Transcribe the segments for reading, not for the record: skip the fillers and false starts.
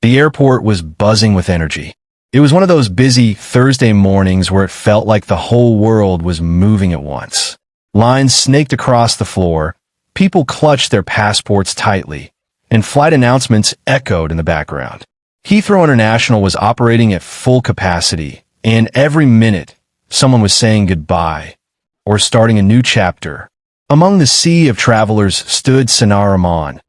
The airport was buzzing with energy. It was one of those busy Thursday mornings where it felt like the whole world was moving at once. Lines snaked across the floor, people clutched their passports tightly, and flight announcements echoed in the background. Heathrow International was operating at full capacity, and every minute, someone was saying goodbye or starting a new chapter. Among the sea of travelers stood Sana Rahman,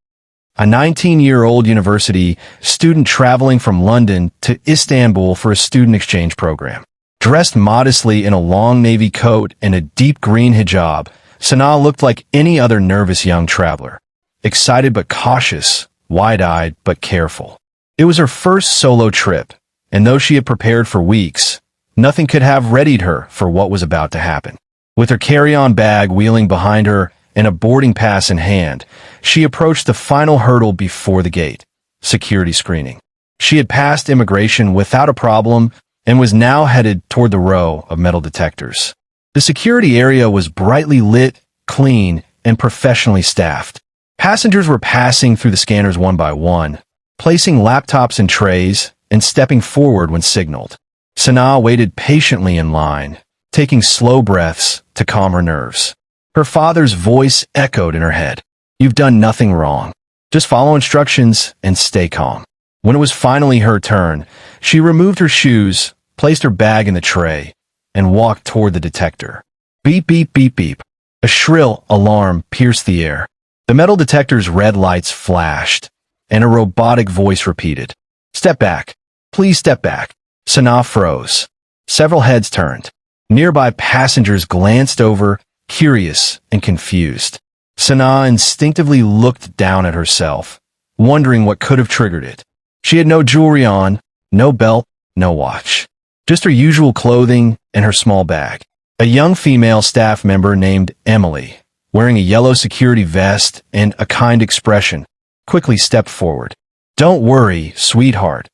a 19-year-old university student traveling from London to Istanbul for a student exchange program. Dressed modestly in a long navy coat and a deep green hijab, Sana looked like any other nervous young traveler. Excited but cautious, wide-eyed but careful. It was her first solo trip, and though she had prepared for weeks, nothing could have readied her for what was about to happen. With her carry-on bag wheeling behind her and a boarding pass in hand, she approached the final hurdle before the gate, security screening. She had passed immigration without a problem and was now headed toward the row of metal detectors. The security area was brightly lit, clean, and professionally staffed. Passengers were passing through the scanners one by one, placing laptops in trays and stepping forward when signaled. Sana waited patiently in line, taking slow breaths to calm her nerves. Her father's voice echoed in her head. "You've done nothing wrong. Just follow instructions and stay calm." When it was finally her turn, she removed her shoes, placed her bag in the tray, and walked toward the detector. Beep, beep, beep, beep. A shrill alarm pierced the air. The metal detector's red lights flashed, and a robotic voice repeated, "Step back. Please step back." Sana froze. Several heads turned. Nearby passengers glanced over, curious and confused. Sana instinctively looked down at herself, wondering what could have triggered it. She had no jewelry on, no belt, no watch. Just her usual clothing and her small bag. A young female staff member named Emily, wearing a yellow security vest and a kind expression, quickly stepped forward. "Don't worry, sweetheart,"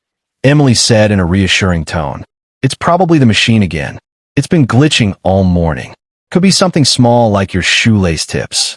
Emily said in a reassuring tone. "It's probably the machine again. It's been glitching all morning. Could be something small like your shoelace tips."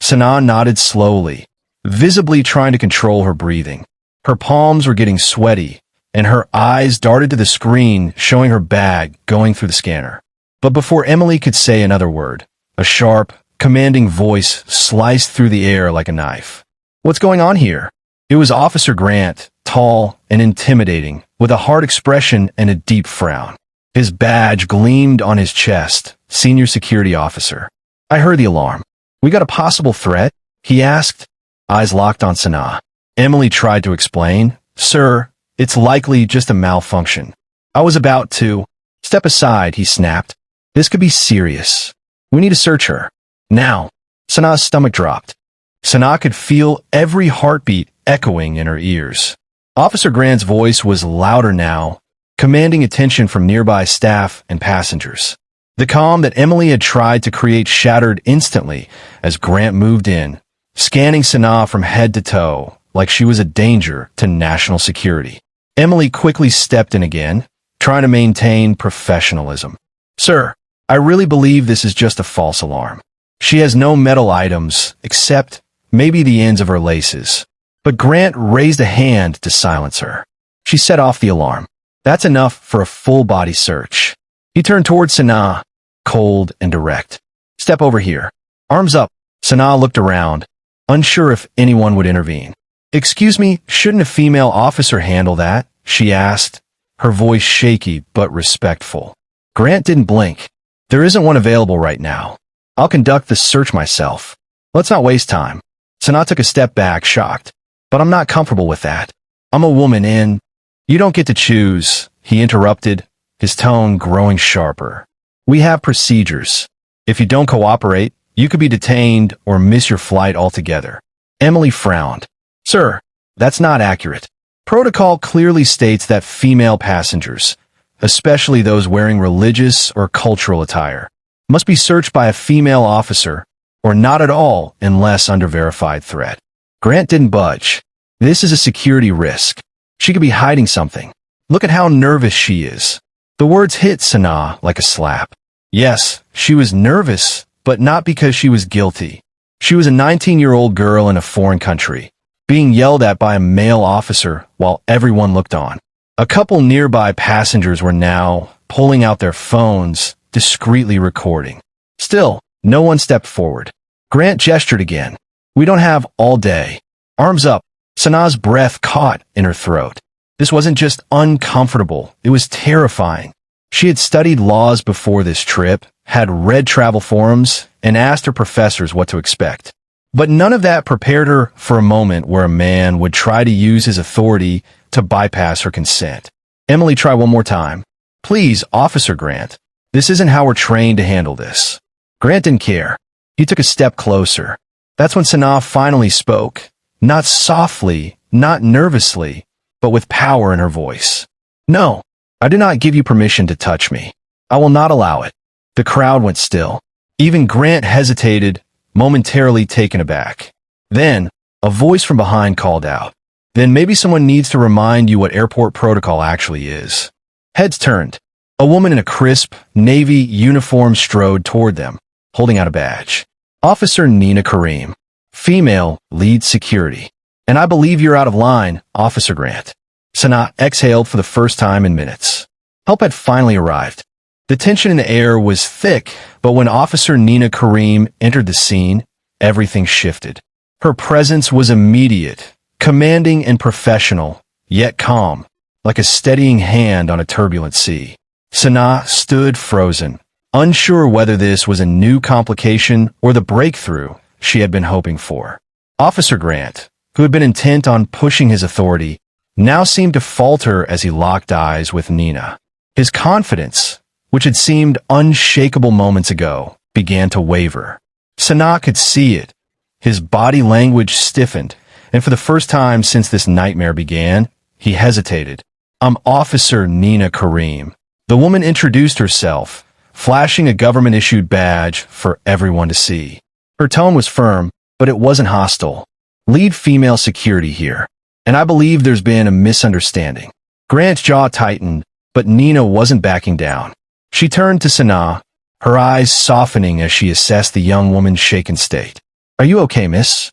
Sana nodded slowly, visibly trying to control her breathing. Her palms were getting sweaty, and her eyes darted to the screen showing her bag going through the scanner. But before Emily could say another word, a sharp, commanding voice sliced through the air like a knife. "What's going on here?" It was Officer Grant, tall and intimidating, with a hard expression and a deep frown. His badge gleamed on his chest, Senior Security Officer. "I heard the alarm. We got a possible threat?" he asked, eyes locked on Sana. Emily tried to explain. "Sir, it's likely just a malfunction. I was about to—" "Step aside," he snapped. "This could be serious. We need to search her. Now." Sana's stomach dropped. Sana could feel every heartbeat echoing in her ears. Officer Grant's voice was louder now, commanding attention from nearby staff and passengers. The calm that Emily had tried to create shattered instantly as Grant moved in, scanning Sana from head to toe like she was a danger to national security. Emily quickly stepped in again, trying to maintain professionalism. "Sir, I really believe this is just a false alarm. She has no metal items, except maybe the ends of her laces." But Grant raised a hand to silence her. She set off the alarm. "That's enough for a full-body search." He turned toward Sana, cold and direct. "Step over here. Arms up." Sana looked around, unsure if anyone would intervene. "Excuse me, shouldn't a female officer handle that?" she asked, her voice shaky but respectful. Grant didn't blink. "There isn't one available right now. I'll conduct the search myself. Let's not waste time." Sana took a step back, shocked. "But I'm not comfortable with that. I'm a woman and—" "You don't get to choose," he interrupted, his tone growing sharper. "We have procedures. If you don't cooperate, you could be detained or miss your flight altogether." Emily frowned. "Sir, that's not accurate. Protocol clearly states that female passengers, especially those wearing religious or cultural attire, must be searched by a female officer, or not at all unless under verified threat." Grant didn't budge. "This is a security risk. She could be hiding something. Look at how nervous she is." The words hit Sana like a slap. Yes, she was nervous, but not because she was guilty. She was a 19-year-old girl in a foreign country, being yelled at by a male officer while everyone looked on. A couple nearby passengers were now pulling out their phones, discreetly recording. Still, no one stepped forward. Grant gestured again. "We don't have all day." Arms up. Sanaa's breath caught in her throat. This wasn't just uncomfortable, it was terrifying. She had studied laws before this trip, had read travel forums, and asked her professors what to expect. But none of that prepared her for a moment where a man would try to use his authority to bypass her consent. "Emily, try one more time. Please, Officer Grant. This isn't how we're trained to handle this." Grant didn't care. He took a step closer. That's when Sanaa finally spoke. Not softly, not nervously, but with power in her voice. "No, I do not give you permission to touch me. I will not allow it." The crowd went still. Even Grant hesitated, momentarily taken aback. Then, a voice from behind called out, "Then maybe someone needs to remind you what airport protocol actually is." Heads turned. A woman in a crisp, navy uniform strode toward them, holding out a badge. "Officer Nina Kareem, female, lead security. And I believe you're out of line, Officer Grant." Sanaa exhaled for the first time in minutes. Help had finally arrived. The tension in the air was thick, but when Officer Nina Kareem entered the scene, everything shifted. Her presence was immediate, commanding and professional, yet calm, like a steadying hand on a turbulent sea. Sanaa stood frozen, unsure whether this was a new complication or the breakthrough she had been hoping for. Officer Grant, who had been intent on pushing his authority, now seemed to falter as he locked eyes with Nina. His confidence, which had seemed unshakable moments ago, began to waver. Sanaa could see it. His body language stiffened, and for the first time since this nightmare began, he hesitated. "I'm Officer Nina Kareem." The woman introduced herself, flashing a government-issued badge for everyone to see. Her tone was firm, but it wasn't hostile. "Lead female security here, and I believe there's been a misunderstanding." Grant's jaw tightened, but Nina wasn't backing down. She turned to Sanaa, her eyes softening as she assessed the young woman's shaken state. "Are you okay, miss?"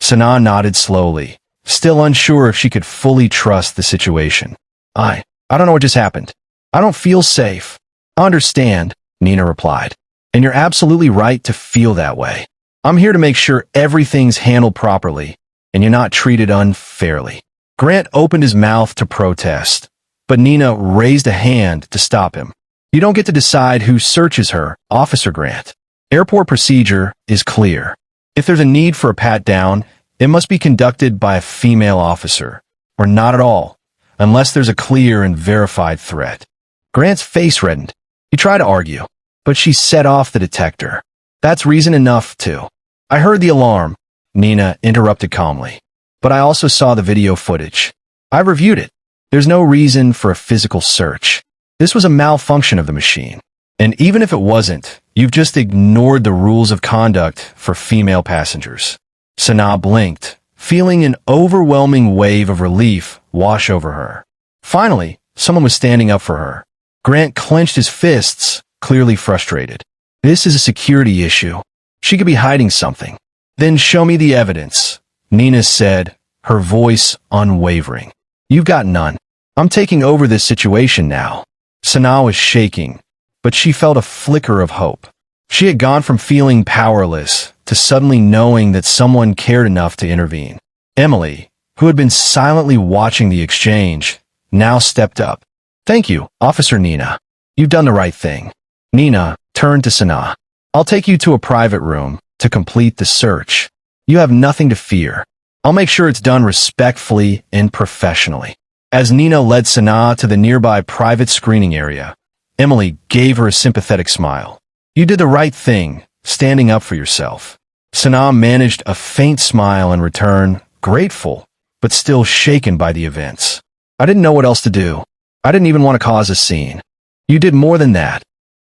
Sanaa nodded slowly, still unsure if she could fully trust the situation. I don't know what just happened. I don't feel safe." "I understand," Nina replied. "And you're absolutely right to feel that way. I'm here to make sure everything's handled properly, and you're not treated unfairly." Grant opened his mouth to protest, but Nina raised a hand to stop him. "You don't get to decide who searches her, Officer Grant. Airport procedure is clear. If there's a need for a pat-down, it must be conducted by a female officer, or not at all, unless there's a clear and verified threat." Grant's face reddened. He tried to argue, but she set off the detector. "That's reason enough to." "I heard the alarm," Nina interrupted calmly. "But I also saw the video footage. I reviewed it. There's no reason for a physical search. This was a malfunction of the machine. And even if it wasn't, you've just ignored the rules of conduct for female passengers." Sanaa blinked, feeling an overwhelming wave of relief wash over her. Finally, someone was standing up for her. Grant clenched his fists, clearly frustrated. "This is a security issue. She could be hiding something." "Then show me the evidence," Nina said, her voice unwavering. "You've got none. I'm taking over this situation now." Sanaa was shaking, but she felt a flicker of hope. She had gone from feeling powerless to suddenly knowing that someone cared enough to intervene. Emily, who had been silently watching the exchange, now stepped up. "Thank you, Officer Nina. You've done the right thing." Nina turned to Sanaa. "I'll take you to a private room to complete the search. You have nothing to fear. I'll make sure it's done respectfully and professionally." As Nina led Sanaa to the nearby private screening area, Emily gave her a sympathetic smile. "You did the right thing, standing up for yourself." Sanaa managed a faint smile in return, grateful, but still shaken by the events. "I didn't know what else to do. I didn't even want to cause a scene." "You did more than that,"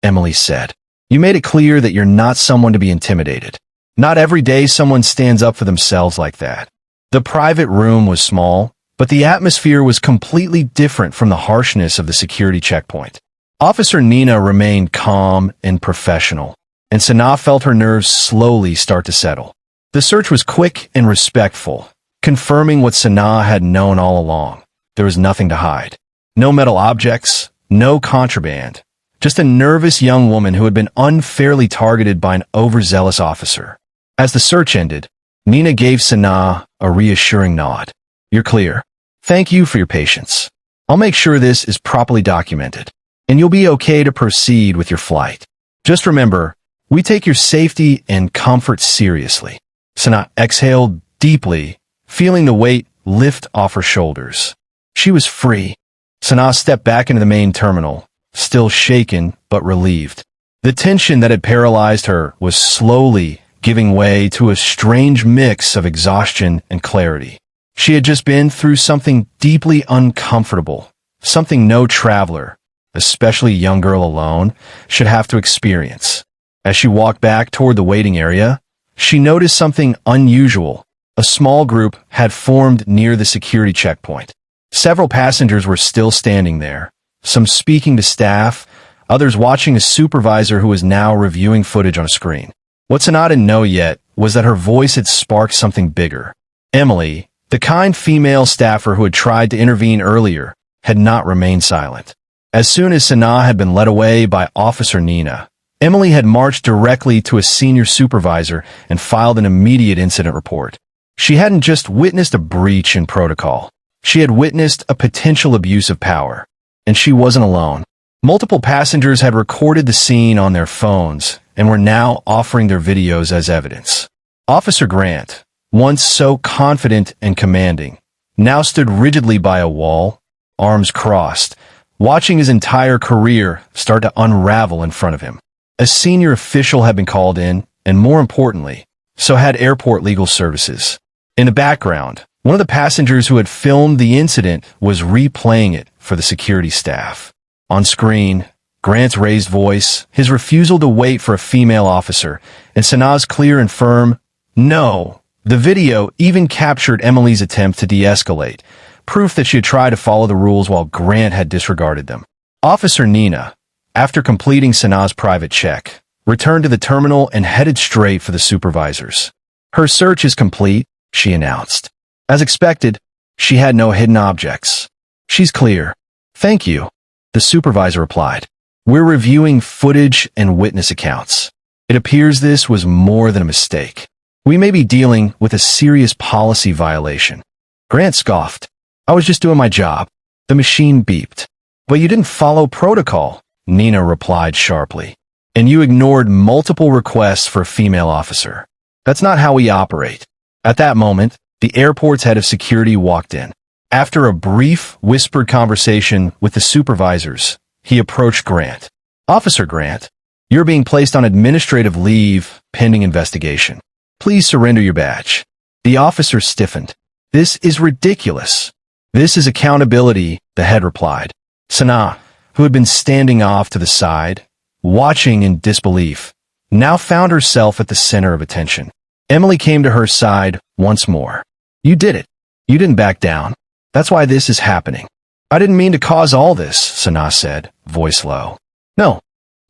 Emily said. "You made it clear that you're not someone to be intimidated. Not every day someone stands up for themselves like that." The private room was small, but the atmosphere was completely different from the harshness of the security checkpoint. Officer Nina remained calm and professional, and Sanaa felt her nerves slowly start to settle. The search was quick and respectful. confirming what Sanaa had known all along. There was nothing to hide. No metal objects, no contraband. Just a nervous young woman who had been unfairly targeted by an overzealous officer. As the search ended, Nina gave Sanaa a reassuring nod. "You're clear. Thank you for your patience. I'll make sure this is properly documented, and you'll be okay to proceed with your flight. Just remember, we take your safety and comfort seriously." Sanaa exhaled deeply, feeling the weight lift off her shoulders. She was free. Sanaa stepped back into the main terminal, still shaken but relieved. The tension that had paralyzed her was slowly giving way to a strange mix of exhaustion and clarity. She had just been through something deeply uncomfortable, something no traveler, especially a young girl alone, should have to experience. As she walked back toward the waiting area, she noticed something unusual. A small group had formed near the security checkpoint. Several passengers were still standing there, some speaking to staff, others watching a supervisor who was now reviewing footage on a screen. What Sanaa didn't know yet was that her voice had sparked something bigger. Emily, the kind female staffer who had tried to intervene earlier, had not remained silent. As soon as Sanaa had been led away by Officer Nina, Emily had marched directly to a senior supervisor and filed an immediate incident report. She hadn't just witnessed a breach in protocol. She had witnessed a potential abuse of power. And she wasn't alone. Multiple passengers had recorded the scene on their phones and were now offering their videos as evidence. Officer Grant, once so confident and commanding, now stood rigidly by a wall, arms crossed, watching his entire career start to unravel in front of him. A senior official had been called in, and more importantly, so had airport legal services. In the background, one of the passengers who had filmed the incident was replaying it for the security staff. On screen, Grant's raised voice, his refusal to wait for a female officer, and Sanaa's clear and firm, "No." The video even captured Emily's attempt to de-escalate, proof that she had tried to follow the rules while Grant had disregarded them. Officer Nina, after completing Sanaa's private check, returned to the terminal and headed straight for the supervisors. "Her search is complete," she announced. As expected, she had no hidden objects. "She's clear." "Thank you," the supervisor replied. "We're reviewing footage and witness accounts. It appears this was more than a mistake. We may be dealing with a serious policy violation." Grant scoffed. "I was just doing my job." The machine beeped. "But you didn't follow protocol," Nina replied sharply. "And you ignored multiple requests for a female officer. That's not how we operate." At that moment, the airport's head of security walked in. After a brief, whispered conversation with the supervisors, he approached Grant. "Officer Grant, you're being placed on administrative leave pending investigation. Please surrender your badge." The officer stiffened. "This is ridiculous." "This is accountability," the head replied. Sanaa, who had been standing off to the side, watching in disbelief, now found herself at the center of attention. Emily came to her side once more. "You did it. You didn't back down. That's why this is happening." "I didn't mean to cause all this," Sanaa said, voice low. "No,"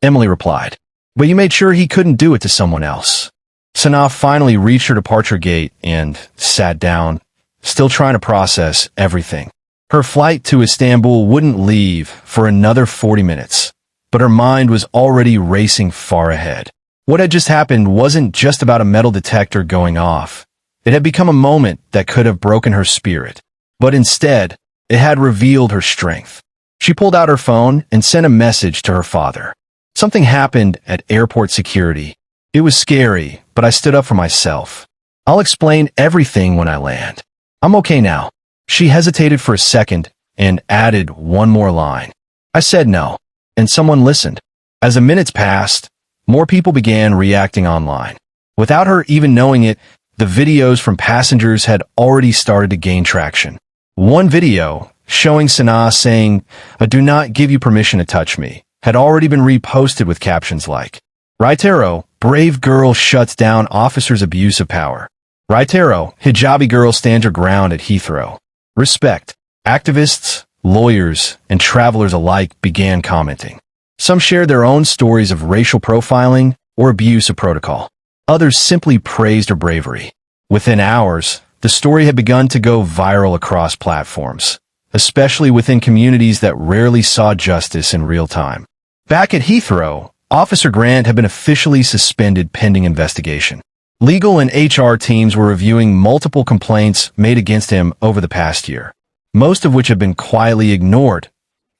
Emily replied. "But you made sure he couldn't do it to someone else." Sanaa finally reached her departure gate and sat down, still trying to process everything. Her flight to Istanbul wouldn't leave for another 40 minutes, but her mind was already racing far ahead. What had just happened wasn't just about a metal detector going off. It had become a moment that could have broken her spirit, but instead, it had revealed her strength. She pulled out her phone and sent a message to her father. "Something happened at airport security. It was scary, but I stood up for myself. I'll explain everything when I land. I'm okay now." She hesitated for a second and added one more line. "I said no, and someone listened." As the minutes passed, more people began reacting online. Without her even knowing it, the videos from passengers had already started to gain traction. One video, showing Sanaa saying, "I do not give you permission to touch me," had already been reposted with captions like, "Raitero, brave girl shuts down officer's abuse of power." "Raitero, Hijabi girl stands her ground at Heathrow." Respect. Activists, lawyers, and travelers alike began commenting. Some shared their own stories of racial profiling or abuse of protocol. Others simply praised her bravery. Within hours, The story had begun to go viral across platforms, especially within communities that rarely saw justice in real time. Back at Heathrow, Officer Grant had been officially suspended pending investigation. Legal and HR teams were reviewing multiple complaints made against him over the past year, most of which have been quietly ignored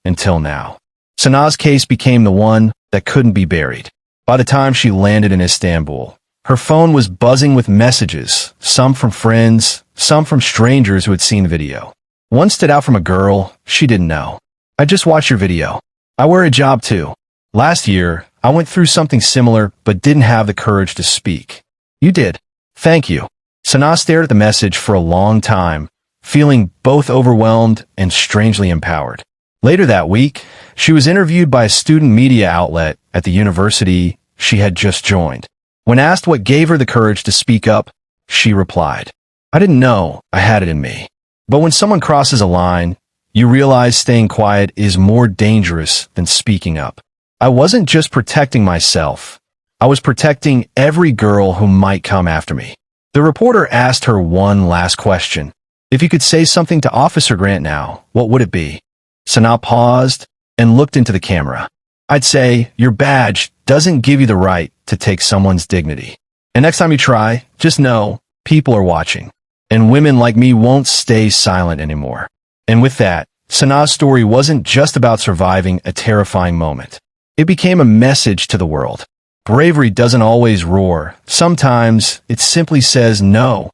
until now. Sanaa's case became the one that couldn't be buried. By the time she landed in Istanbul, her phone was buzzing with messages, some from friends, some from strangers who had seen the video. One stood out from a girl she didn't know. "I just watched your video. I wear a job too. Last year, I went through something similar but didn't have the courage to speak. You did. Thank you." Sanaa stared at the message for a long time, feeling both overwhelmed and strangely empowered. Later that week, she was interviewed by a student media outlet at the university she had just joined. When asked what gave her the courage to speak up, she replied, "I didn't know I had it in me. But when someone crosses a line, you realize staying quiet is more dangerous than speaking up. I wasn't just protecting myself. I was protecting every girl who might come after me." The reporter asked her one last question. "If you could say something to Officer Grant now, what would it be?" Sanaa paused and looked into the camera. "I'd say, your badge doesn't give you the right to take someone's dignity. And next time you try, just know, people are watching. And women like me won't stay silent anymore." And with that, Sanaa's story wasn't just about surviving a terrifying moment. It became a message to the world. Bravery doesn't always roar. Sometimes it simply says no.